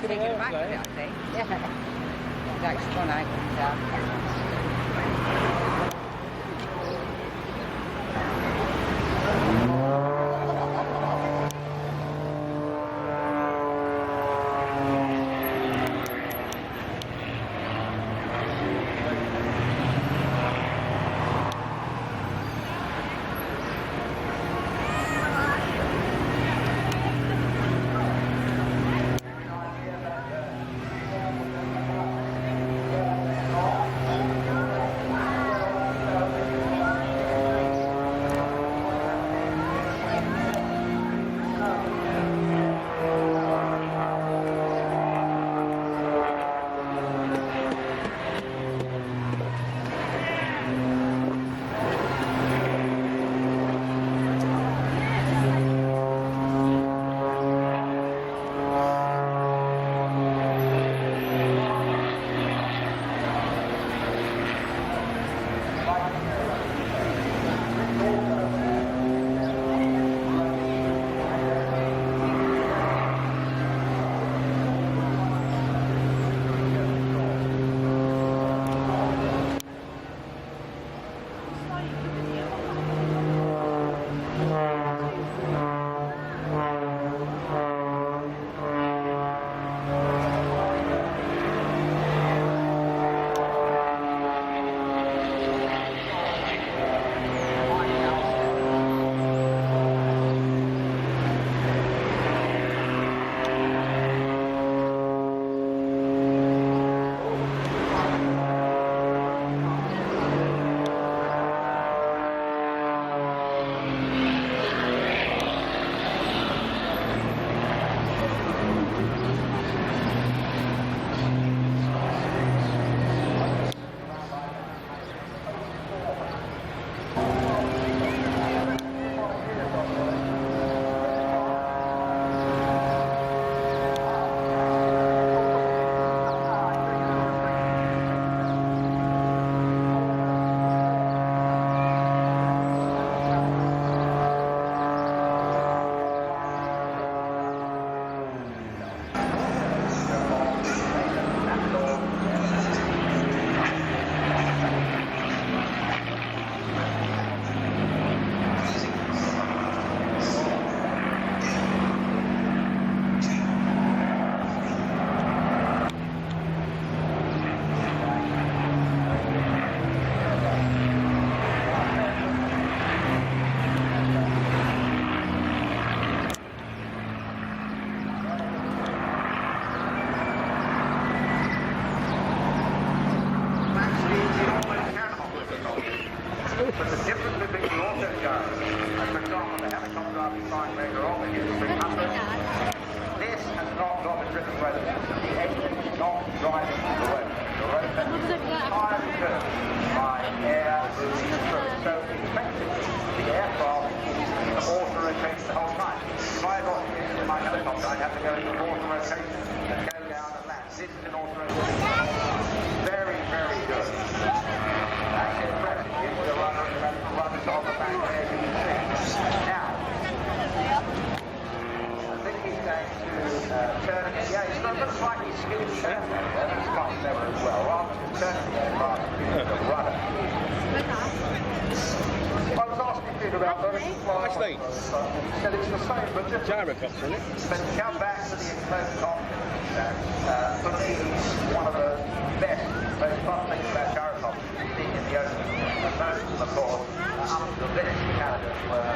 take it back, I think. Yeah. That's fun, I can tell. Gyrocopter, isn't it? But come back to the enclosed cockpit. For me, it's one of the best, most fun things about gyrocopters, being in the ocean. And most of them, of course, up to the British Canada were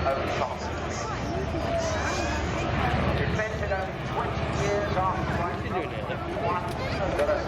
over the top. Invented only 20 years after flight. One that is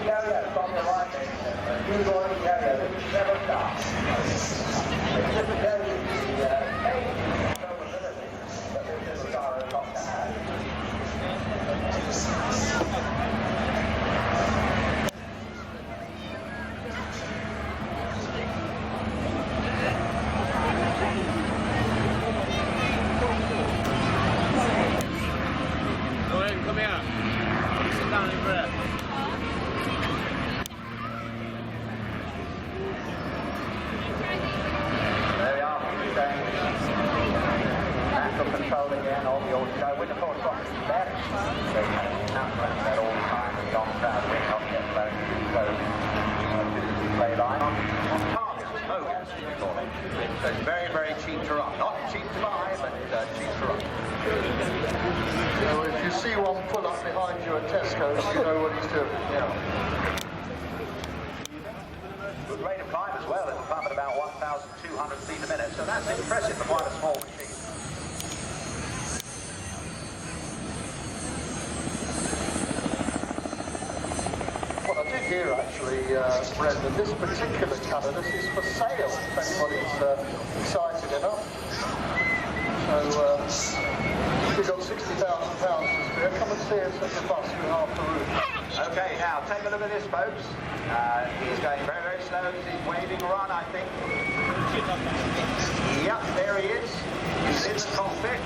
Yo-yo from the right there. You go on yo-yo, this is never stop. It just shows you the capability that this little gyrocopter has. Come here. Sit down over there. There we are, natural control again, all the old show, which of course got better. They had an announcement that all the time the on-crowd wing not get blown to the display line. On target, bogus, we call it. So it's very, very cheap to run. Not cheap to buy, but cheap to run. So if you see one pull up behind you at Tesco's, you know what he's doing. Yeah. Good rate of climb as well. It'll climb at about 1,200 feet a minute. So that's impressive for quite a small machine. Well, I did hear actually, Brendan, this particular colour, this is for sale, if anybody's excited enough. So, we've got £60,000 to spare. Come and see us at the bus with half the room. Okay, now take a look at this, folks. He's going very, very slow. He's waving run, I think. Yep, there he is. He's in the cockpit.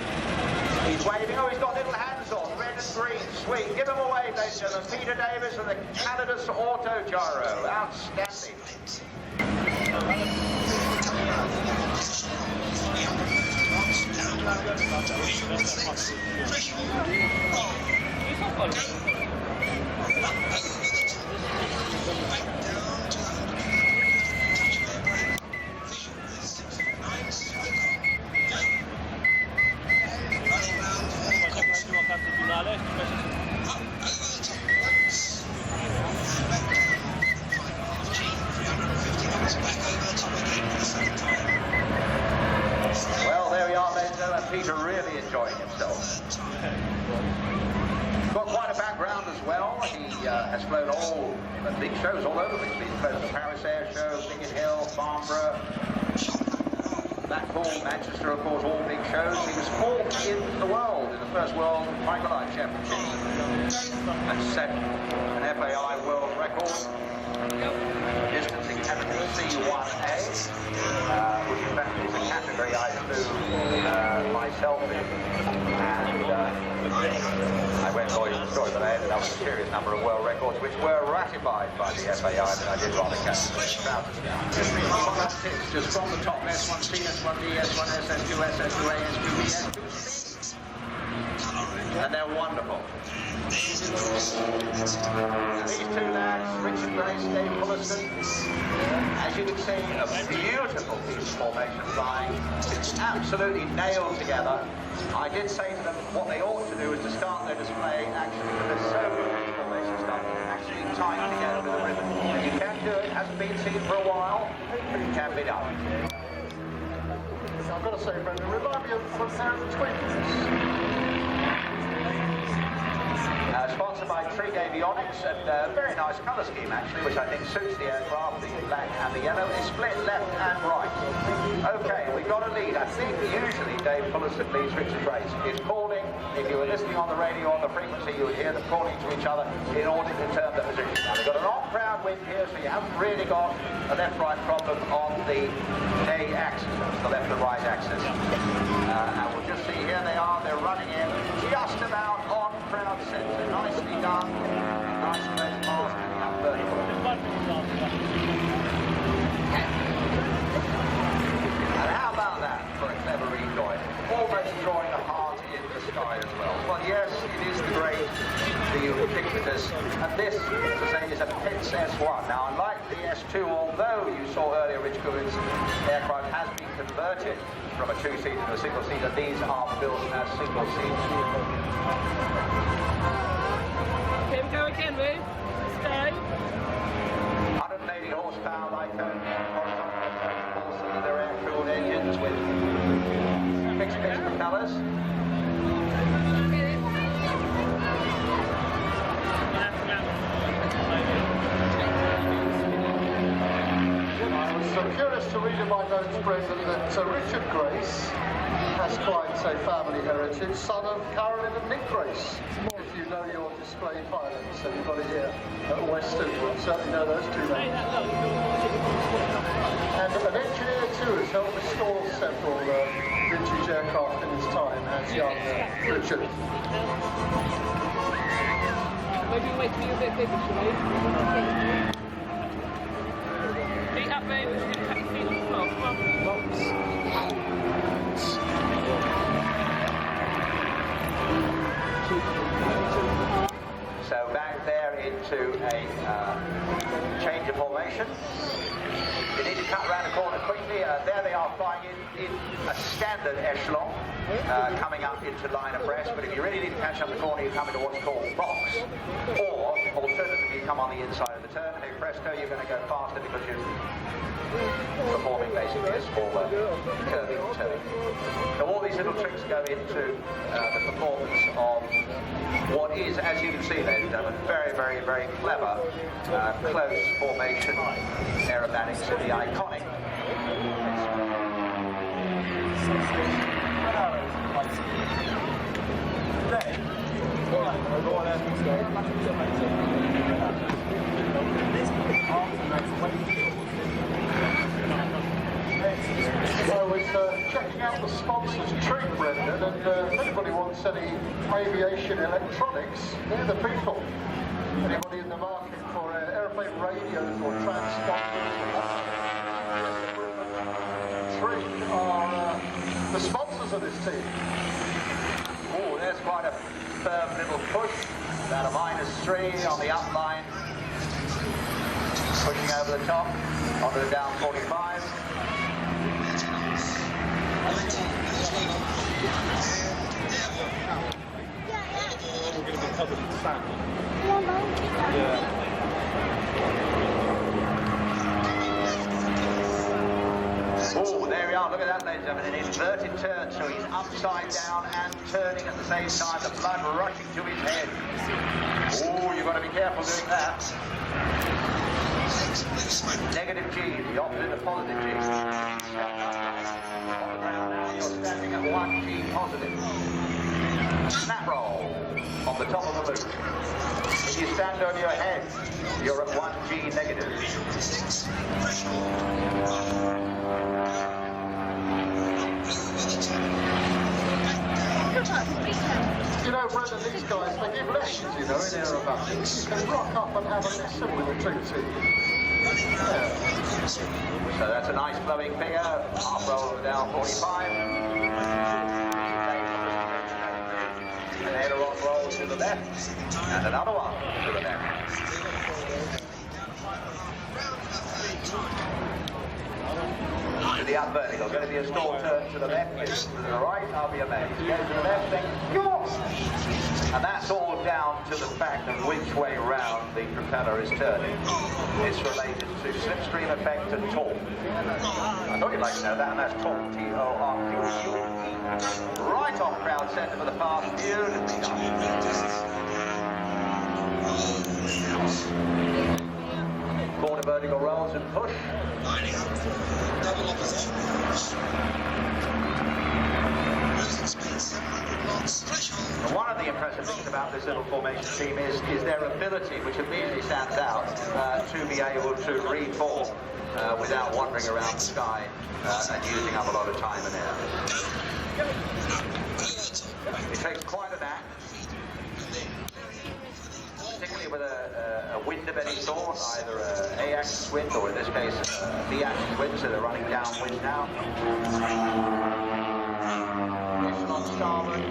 He's waving. Oh, he's got little hands on. Red and green. Sweet. Give him a wave, ladies and gentlemen. Peter Davis and the Canada's Auto Gyro. Outstanding. Well, there we are, ladies and gentlemen. Peter really enjoying himself. Got quite a background as well. He has flown all the big shows all over the place. He's flown the Paris Air Show, Biggin Hill, Farnborough, Blackpool, Manchester, of course, all big shows. He was fourth in the world in the first World Microlight Championship and set an FAI world record. Distancing category C1A, which in fact is a category I flew myself in, and I won't bore you with the story, but I ended up with a serious number of world records which were ratified by the FAI, and I did rather catch them very proud of them. Just from the top, S1C, S1D, S1S, S2S, S2A, S2B, S2C, and they're wonderful. These two lads, Richard Grace, Dave Fullerton, as you can see, a beautiful piece of formation flying. It's absolutely nailed together. I did say to them what they ought to do is to start their display actually with this so good formation stuff, actually tied together with a ribbon. And you can do it, hasn't been seen for a while, but it can be done. I've got to say, Brendan, remind me of one pair of the Twins. Sponsored by Trig Avionics, and a very nice colour scheme actually, which I think suits the aircraft, the black and the yellow. It's split left and right. Okay, we got a lead. I think usually Dave Fullerton leads Richard Grace. He's calling. If you were listening on the radio on the frequency, you would hear them calling to each other in order to determine the position. Now we've got an on-crowd wind here, so you haven't really got a left-right problem on the A axis, the left and right axis. And we'll just see, here they are, they're running in just about on crowd centre. Nicely done. Nice and very fast coming up vertical. And how about that for a clever rejoin? Almost drawing a heart in the sky as well. Well, yes, it is the great, the ubiquitous, and this, as I say, is a Pitts S1. Now, unlike the S2, although you saw earlier Rich Goodwin's aircraft has been converted from a two-seater to a single-seater, these are built as single-seaters. Here we go again, Ruth. Stay. 180 horsepower Lycone, four-cylinder air-cooled engines with mixed propellers. knows, Brendan, that Richard Grace has quite a family heritage, son of Carolyn and Nick Grace. If you know your display pilots, anybody here at Weston will certainly know those two names. And an engineer too has helped restore several vintage aircraft in his time, as young Richard. Maybe wait till you're a bit bigger, shall we? Feet up, babe. We're just going to cut your feet off as well. Come on. So back there into a change of formation. You need to cut around the corner quickly. There they are flying in a standard echelon, coming up into line abreast. But if you really need to catch up the corner, you come into what's called box. Or, alternatively, you come on the inside of the turn. Hey, presto, you're going to go faster because you're performing basically a smaller curving turn. So all these little tricks go into the performance of what is, as you can see, ladies and gentlemen, very, very, very clever close formation aerobatics in the iconic. I was checking out the sponsors tree, Brendan, and if anybody wants any aviation electronics, they're the people. Anybody in the market for airplane radios or transponders or tree are the sponsors of this team. Oh, there's quite a firm little push. About a -3 on the up line. Pushing over the top onto the down 45. We're going to be covered in sand. Oh, there we are. Look at that, ladies and gentlemen. An inverted turn, so he's upside down and turning at the same time. The blood rushing to his head. Oh, you've got to be careful doing that. Negative G, the opposite of positive G. On the ground now, you're standing at 1 G positive. Snap roll on the top of the loop. If you stand on your head, you're at 1 G negative. You know, Brendan, these guys, they give lessons, you know, in aerobatics. You can rock up and have a lesson with a tree team. Yeah. So that's a nice flowing figure, half roll down 45. An aileron roll to the left, and another one to the left. To the up vertical, going to be a stall turn to the left, to the right, I'll be amazed. Go to the left, then go! And that's all down to the fact of which way round the propeller is turning. It's related to slipstream effect and torque. I thought you'd like to know that, and that's torque, T-O-R-Q-U. Right off crowd centre for the pass, beautifully done. Corner vertical rolls and push. One of the impressive things about this little formation team is their ability, which immediately stands out, to be able to reform without wandering around the sky and using up a lot of time and air. It takes quite an act, particularly with a wind of any sort, either an A-axis wind or in this case a B-axis wind, so they're running downwind now. On starboard.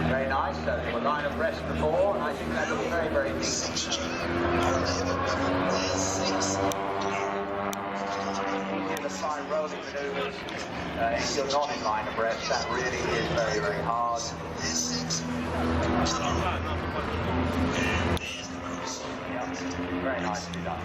Very nice, so they were line of rest before, and I think that looks very, very neat. Easy to fly rolling manoeuvres. If you're not in line of rest, that really is very, very hard. Yeah, very nicely done.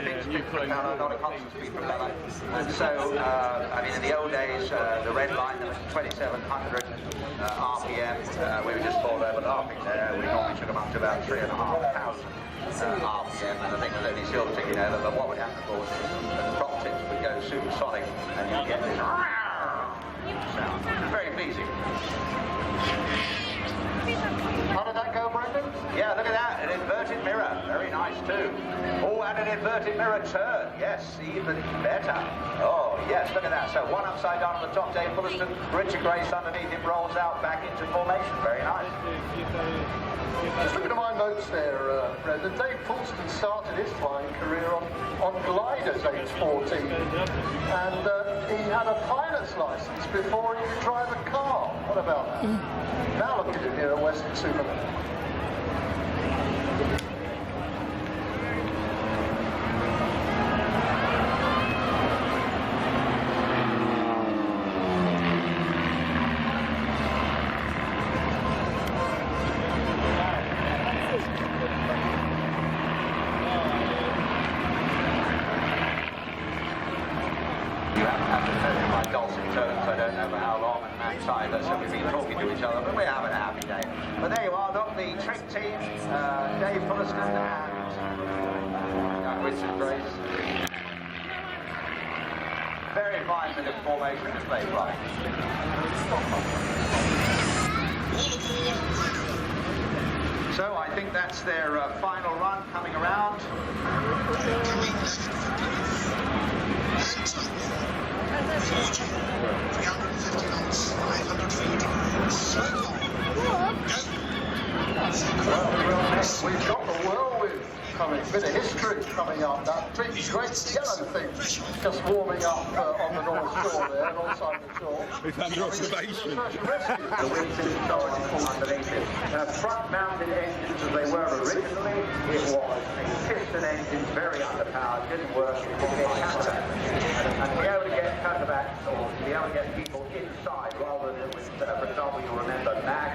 fixed propeller, not a constant speed propeller. And so, I mean, in the old days, the red line was 2,700 RPM. We were just fall over laughing there. We normally took them up to about 3,500 RPM, and I think it was only still ticking over. But what would happen, of course, is the prop tips would go supersonic, and you'd get this sound. It's very pleasing. How did that go, Brendan? Yeah, look at that, an inverted mirror, very nice too. Oh, and an inverted mirror turn, yes, even better. Oh, yes, look at that. So one upside down on the top, Dave Fullerton, Richard Grace underneath him, rolls out back into formation, very nice. Just looking at my notes there, Brendan, Dave Fullerton started his flying career on gliders age 14, and he had a pilot's license before he could drive a car. What about that? Now look at him here at Western Superman. So we've been talking to each other, but we're having a happy day. But there you are, look, the trick team, Dave Fullerton and Richard Grace. Very fine bit of formation display flying. So I think that's their final run coming around. We've got the whirlwind coming, bit of history coming up. That big great yellow thing just warming up on the North Shore there, north side of the shore. It's under observation. The wings underneath it. Front-mounted engines as they were originally, it was a piston engine, very underpowered, didn't work, it would get cutback. And to be able to get cutbacks or to be able to get people inside rather than with, for example, you'll remember MAC,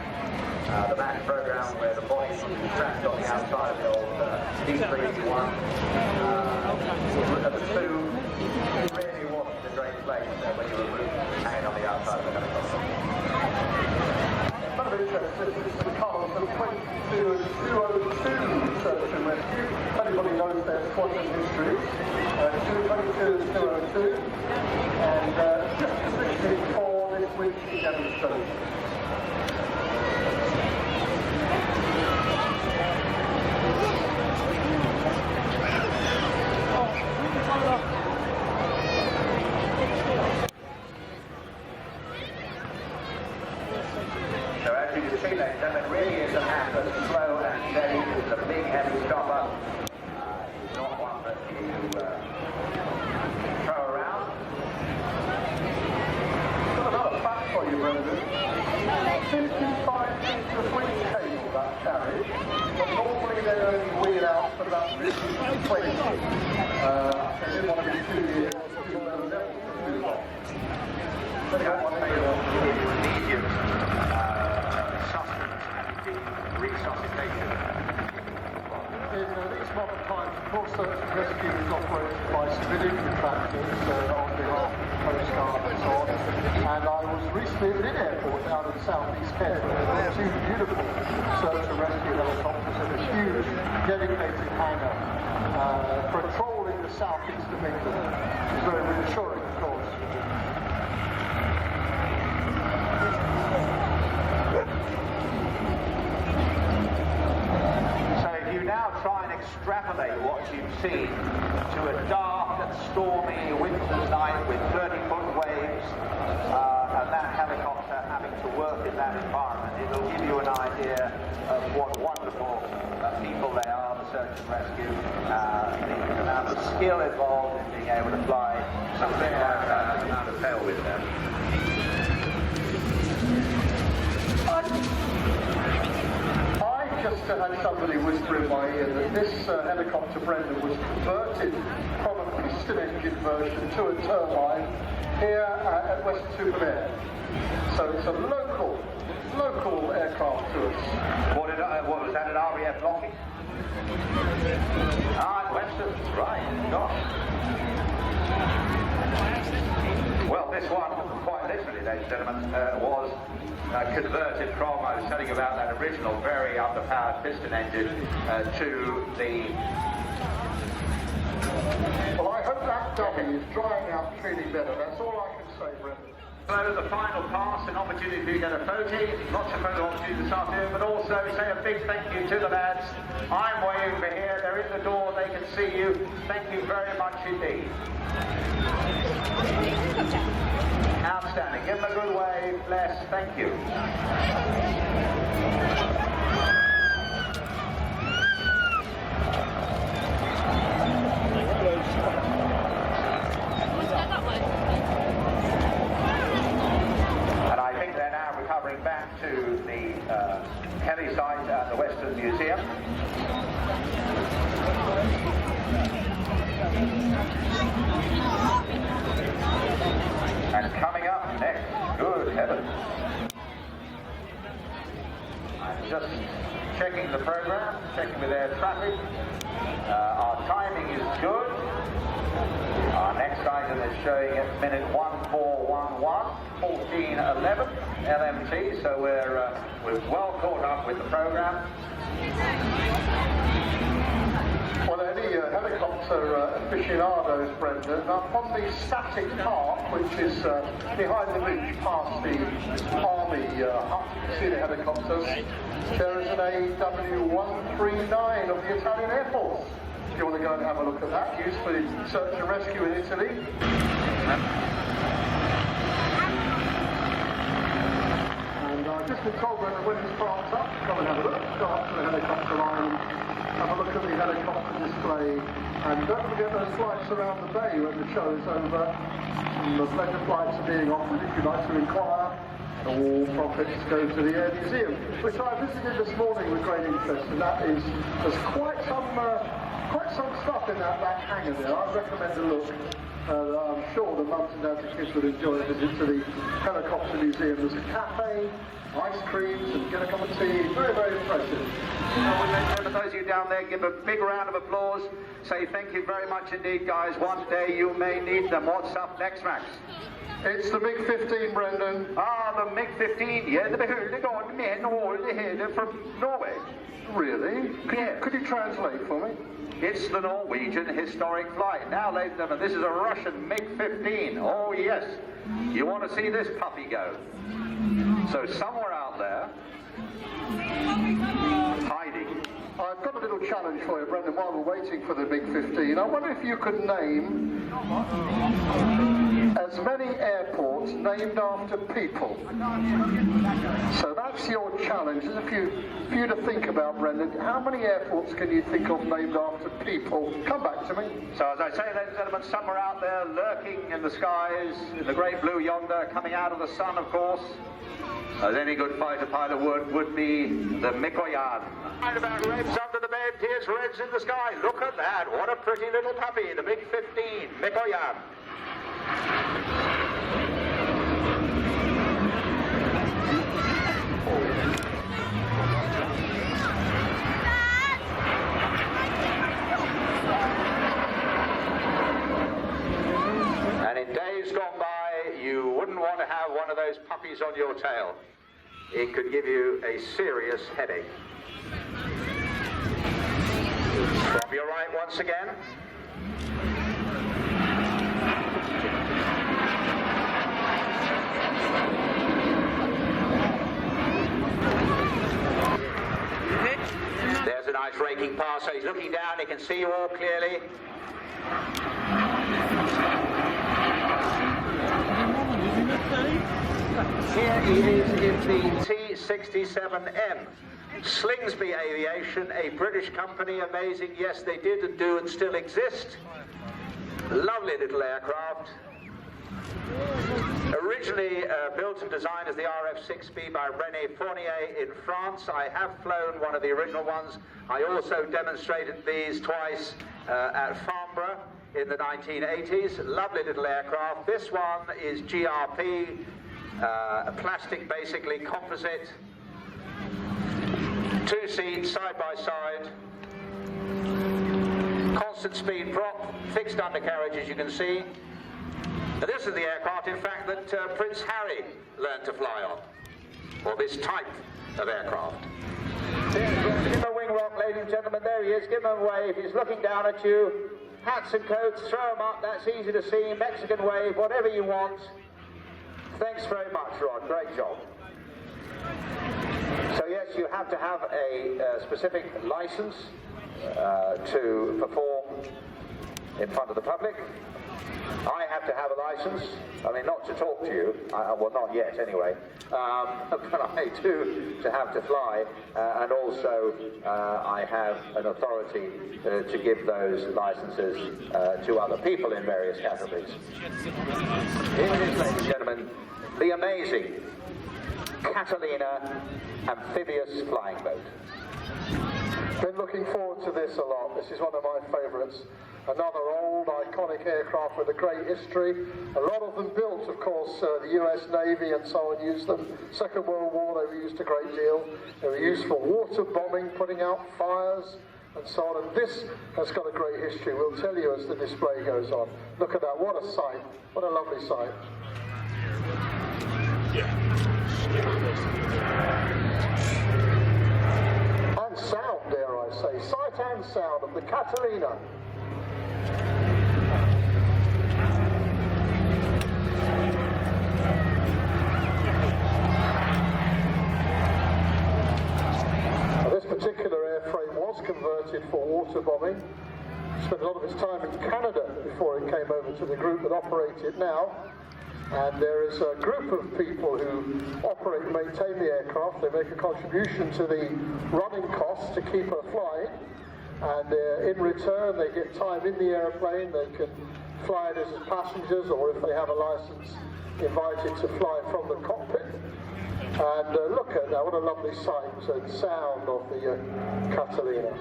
the MAC program where the body was trapped on the outside of the old D381. The two really wasn't a great place when you were hanging on the outside of the helicopter. Kind of interesting, this is the colours of 22 and 202 search and rescue. If anybody knows their squadron history, 222 and 202, and just specifically for this week's demonstration. So as you can see, ladies and gentlemen, really is a hammer, slow and steady. It's a big, heavy chopper. It's not one that you throw around. Got another fact for you, Brendan. 55 feet of wind cable that carries, but normally they only wheel out for about 20. They didn't want to be 2 years, people never left for too long. So they got one medium sustenance and resuscitation. In these modern times, of course, search and rescue is operated by civilian contractors on behalf of the Coast Guard and so on. And I was recently at an airport out in Southeast Kent where there were two beautiful search and rescue helicopters in a huge dedicated hangar patrolling the southeast of England. It was very reassuring, of course. Now try and extrapolate what you've seen to a dark and stormy winter's night with 30-foot waves and that helicopter having to work in that environment. It'll give you an idea of what wonderful people they are, the search and rescue, the amount of skill involved in being able to fly something like that amount of tail with them. Just had somebody whisper in my ear that this helicopter, Brendan, was converted from a piston engine version to a turbine here at Western Superman. So it's a local aircraft to us. What was that, an RAF Lockheed? Weston, right, gosh. Well, this one, quite literally, ladies and gentlemen, was converted from, I was telling you about that original very underpowered piston engine to the... Well, I hope that dummy is drying out feeling better. That's all I can say, Brendan. So the final pass, an opportunity for you to get a photo, lots of photo opportunities this afternoon, but also say a big thank you to the lads. I'm way over here, they're in the door, they can see you. Thank you very much indeed. Outstanding, give them a good wave, bless, thank you. Back to the Kelly site at the Western Museum. And coming up next, good heavens. I'm just checking the program, checking with air traffic. Our timing is good. Our next item is showing at minute 1411, 14:11 LMT, so we're well caught up with the program. Well, any helicopter aficionados, Brendan, up on the static park, which is behind the ridge past the army hut, you can see the helicopters. There is an AW139 of the Italian Air Force. If you want to go and have a look at that, used for search and rescue in Italy. And I've just been told that when it's parked up, come and have a look, go up to the helicopter line and have a look at the helicopter display. And don't forget those flights around the bay when the show is over. And the pleasure flights are being offered if you'd like to inquire. All profits go to the Air Museum, which I visited this morning with great interest, and that is, there's quite some stuff in that back hangar there. I'd recommend a look. I'm sure the mums and dads and kids would enjoy a visit to the helicopter museum. There's a cafe, ice creams, and get a cup of tea. Very, very impressive. For those of you down there, give a big round of applause. Say thank you very much indeed, guys. One day you may need them. What's up next, Max? It's the MiG-15, Brendan. Ah, the MiG-15. Yeah, the behörig on men all the header from Norway. Really? Yes. Could you translate for me? It's the Norwegian historic flight. Now, ladies and gentlemen, this is a Russian MiG-15. Oh, yes. You want to see this puppy go? So somewhere out there, hiding. I've got a little challenge for you, Brendan, while we're waiting for the MiG-15. I wonder if you could name as many airports named after people. So that's your challenge. There's a few for you to think about, Brendan. How many airports can you think of named after people? Come back to me. So as I say, ladies and gentlemen, somewhere out there lurking in the skies, in the great blue yonder, coming out of the sun, of course, as any good fighter pilot would be the Mikoyan. Right about reds under the bed, here's reds in the sky. Look at that, what a pretty little puppy, the MiG-15, Mikoyan. And in days gone by, you wouldn't want to have one of those puppies on your tail. It could give you a serious headache. From your right once again. There's a nice raking pass, so he's looking down, he can see you all clearly. Here he is in the T-67M. Slingsby Aviation, a British company, amazing. Yes, they did and do and still exist. Lovely little aircraft. Originally built and designed as the RF-6B by René Fournier in France. I have flown one of the original ones. I also demonstrated these twice at Farnborough in the 1980s. Lovely little aircraft. This one is GRP, plastic basically, composite. 2 seats side by side. constant speed prop, fixed undercarriage as you can see. And this is the aircraft, in fact, that Prince Harry learned to fly on, or this type of aircraft. Give him a wing rock, ladies and gentlemen, there he is, give him a wave, he's looking down at you. Hats and coats, throw them up, that's easy to see, Mexican wave, whatever you want. Thanks very much, Rod, great job. So yes, you have to have a specific license to perform in front of the public. I have to have a license, I mean not to talk to you, well not yet anyway, but I do to have to fly, and also I have an authority to give those licenses to other people in various categories. Here it is, ladies and gentlemen, the amazing Catalina amphibious flying boat. Been looking forward to this a lot. This is one of my favourites. Another old, iconic aircraft with a great history. A lot of them built, of course, the US Navy and so on used them. Second World War, they were used a great deal. They were used for water bombing, putting out fires, and so on. And this has got a great history. We'll tell you as the display goes on. Look at that, what a sight. What a lovely sight. And sound, dare I say, sight and sound of the Catalina. Now, this particular airframe was converted for water bombing. Spent a lot of its time in Canada before it came over to the group that operate it now. And there is a group of people who operate and maintain the aircraft. They make a contribution to the running costs to keep her flying. And in return, they get time in the airplane. They can fly it as passengers, or if they have a license, invited to fly from the cockpit. And look at that, what a lovely sight and sound of the Catalina.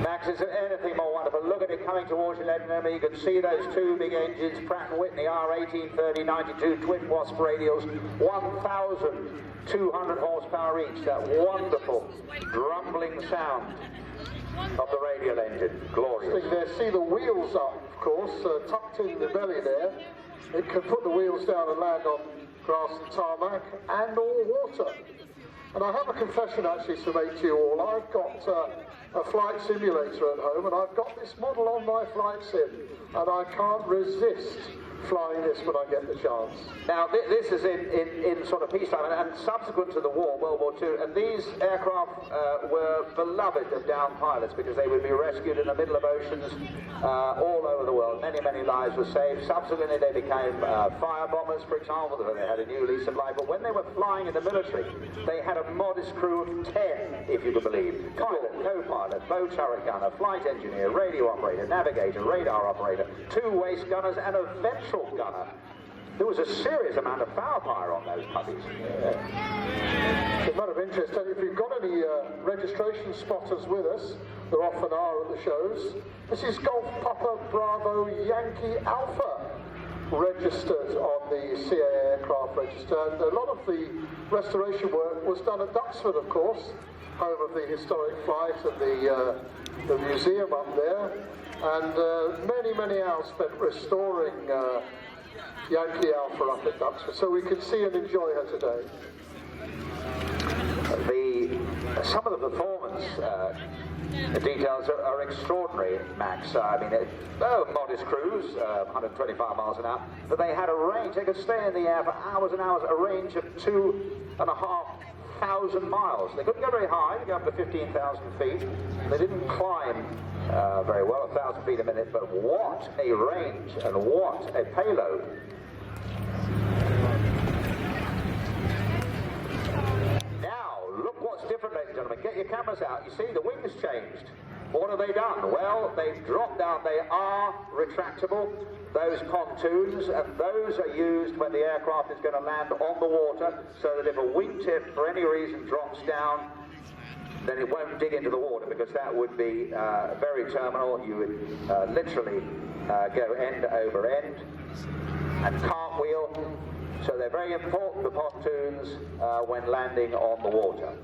Max, is there anything more wonderful? Look at it coming towards you, ladies and gentlemen. You can see those two big engines, Pratt & Whitney R1830-92 twin wasp radials, 1,200 horsepower each. That wonderful rumbling sound of the radial engine. Glorious. There, see the wheels up, of course, tucked in the belly there. It can put the wheels down and land on grass and tarmac and all water. And I have a confession actually to make to you all. I've got a flight simulator at home, and I've got this model on my flight sim, and I can't resist flying this when I get the chance. Now this is in sort of peacetime and subsequent to the war, World War II, and these aircraft were beloved of downed pilots because they would be rescued in the middle of oceans all over the world. Many, many lives were saved. Subsequently they became fire bombers, for example. They had a new lease of life, but when they were flying in the military, they had a modest crew of 10, if you could believe. Pilot, co-pilot, bow turret gunner, flight engineer, radio operator, navigator, radar operator, 2 waist gunners, and a ventral gunner. There was a serious amount of firepower on those puppies. It's a matter of interest, if you've got any registration spotters with us, there often are at the shows, this is Golf Papa Bravo Yankee Alpha registered on the CAA aircraft register. And a lot of the restoration work was done at Duxford, of course, home of the historic flight and the museum up there. And many, many hours spent restoring Yankee Alpha up at Duxford, so we can see and enjoy her today. Some of the performance details are extraordinary, Max. I mean, modest cruise, 125 miles an hour, but they had a range. They could stay in the air for hours and hours, a range of 2,500 miles. They couldn't go very high, they go up to 15,000 feet. They didn't climb very well, 1,000 feet a minute, but what a range and what a payload. Now, look what's different, ladies and gentlemen. Get your cameras out. You see, the wing has changed. What have they done? Well, they've dropped down. They are retractable, those pontoons, and those are used when the aircraft is going to land on the water, so that if a wingtip for any reason drops down, then it won't dig into the water, because that would be very terminal. You would literally go end over end and cartwheel. So they're very important, the pontoons, when landing on the water.